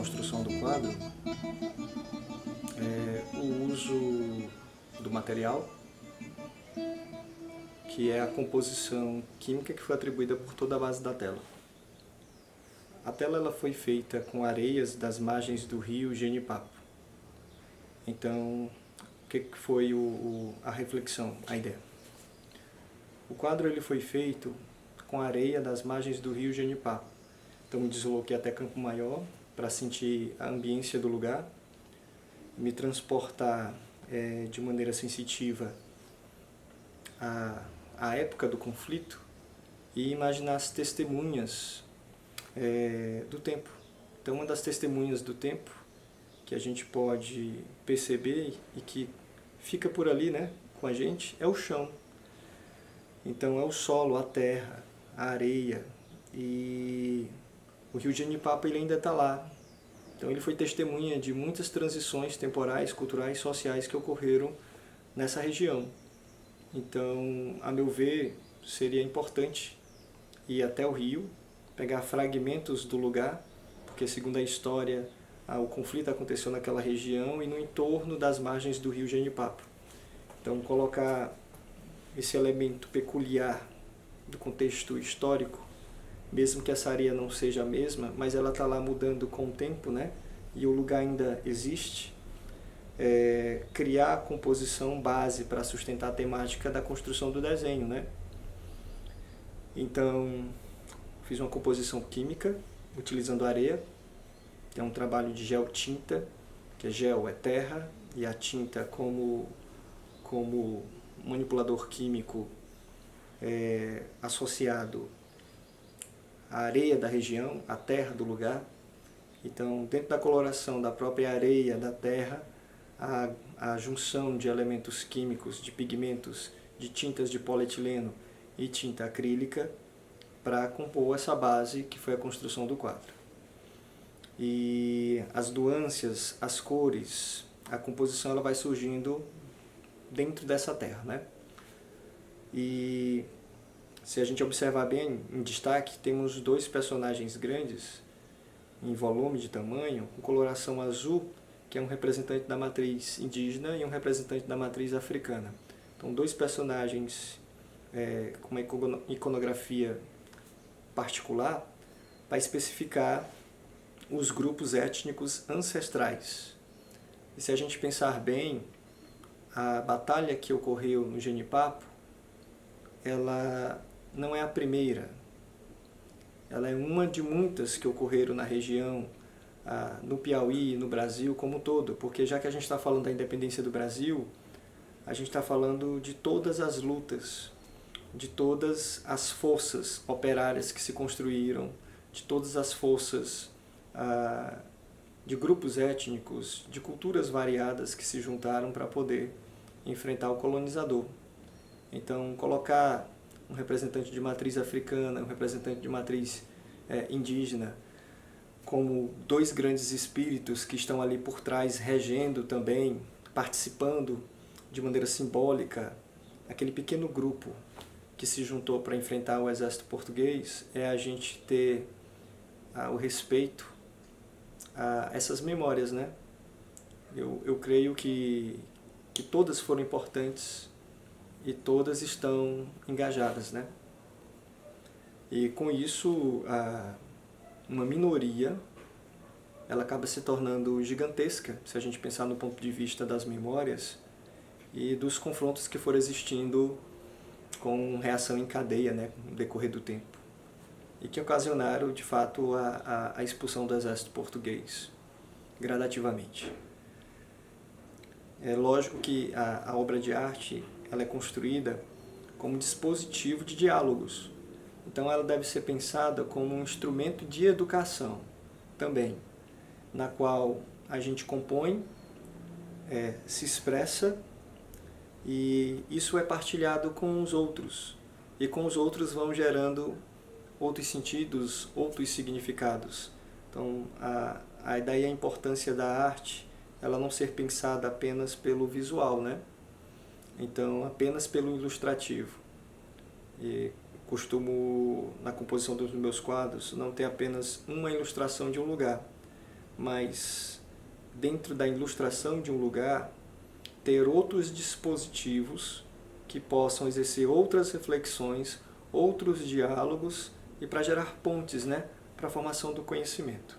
construção do quadro é o uso do material, que é a composição química que foi atribuída por toda a base da tela. A tela ela foi feita com areias das margens do rio Genipapo. Então, o que foi a reflexão, a ideia? O quadro ele foi feito com areia das margens do rio Genipapo. Então, me desloquei até Campo Maior para sentir a ambiência do lugar, me transportar de maneira sensitiva à época do conflito e imaginar as testemunhas do tempo. Então, uma das testemunhas do tempo que a gente pode perceber e que fica por ali, né, com a gente, é o chão. Então, é o solo, a terra, a areia, e o rio Genipapo ele ainda está lá. Então, ele foi testemunha de muitas transições temporais, culturais, sociais que ocorreram nessa região. Então, a meu ver, seria importante ir até o rio, pegar fragmentos do lugar, porque segundo a história, o conflito aconteceu naquela região e no entorno das margens do rio Genipapo. Então, colocar esse elemento peculiar do contexto histórico, mesmo que essa areia não seja a mesma, mas ela está lá mudando com o tempo, né? E o lugar ainda existe, criar a composição base para sustentar a temática da construção do desenho, né? Então, fiz uma composição química, utilizando areia, que é um trabalho de geotinta, que é gel, é terra, e a tinta como manipulador químico associado à areia da região, à terra do lugar. Então, dentro da coloração da própria areia, da terra, a junção de elementos químicos, de pigmentos, de tintas de polietileno e tinta acrílica para compor essa base que foi a construção do quadro. E as nuances, as cores, a composição ela vai surgindo dentro dessa terra, né? E se a gente observar bem, em destaque, temos dois personagens grandes, em volume de tamanho, com coloração azul, que é um representante da matriz indígena e um representante da matriz africana. Então, dois personagens com uma iconografia particular para especificar os grupos étnicos ancestrais. E se a gente pensar bem, a batalha que ocorreu no Genipapo, ela não é a primeira. Ela é uma de muitas que ocorreram na região, no Piauí, no Brasil como um todo, porque já que a gente está falando da independência do Brasil, a gente está falando de todas as lutas, de todas as forças operárias que se construíram, de todas as forças de grupos étnicos, de culturas variadas que se juntaram para poder enfrentar o colonizador. Então, colocar um representante de matriz africana, um representante de matriz indígena, como dois grandes espíritos que estão ali por trás, regendo também, participando de maneira simbólica, aquele pequeno grupo que se juntou para enfrentar o exército português, é a gente ter o respeito a essas memórias, né? Eu creio que todas foram importantes e todas estão engajadas, né? E com isso, uma minoria, ela acaba se tornando gigantesca, se a gente pensar no ponto de vista das memórias e dos confrontos que foram existindo com reação em cadeia, né, no decorrer do tempo, e que ocasionaram, de fato, a expulsão do exército português, gradativamente. É lógico que a obra de arte ela é construída como dispositivo de diálogos. Então ela deve ser pensada como um instrumento de educação também, na qual a gente compõe, se expressa, e isso é partilhado com os outros. E com os outros vão gerando outros sentidos, outros significados. Então, daí a importância da arte, ela não ser pensada apenas pelo visual, né? Então, apenas pelo ilustrativo. E costumo, na composição dos meus quadros, não ter apenas uma ilustração de um lugar, mas dentro da ilustração de um lugar, ter outros dispositivos que possam exercer outras reflexões, outros diálogos e para gerar pontes, né, para a formação do conhecimento.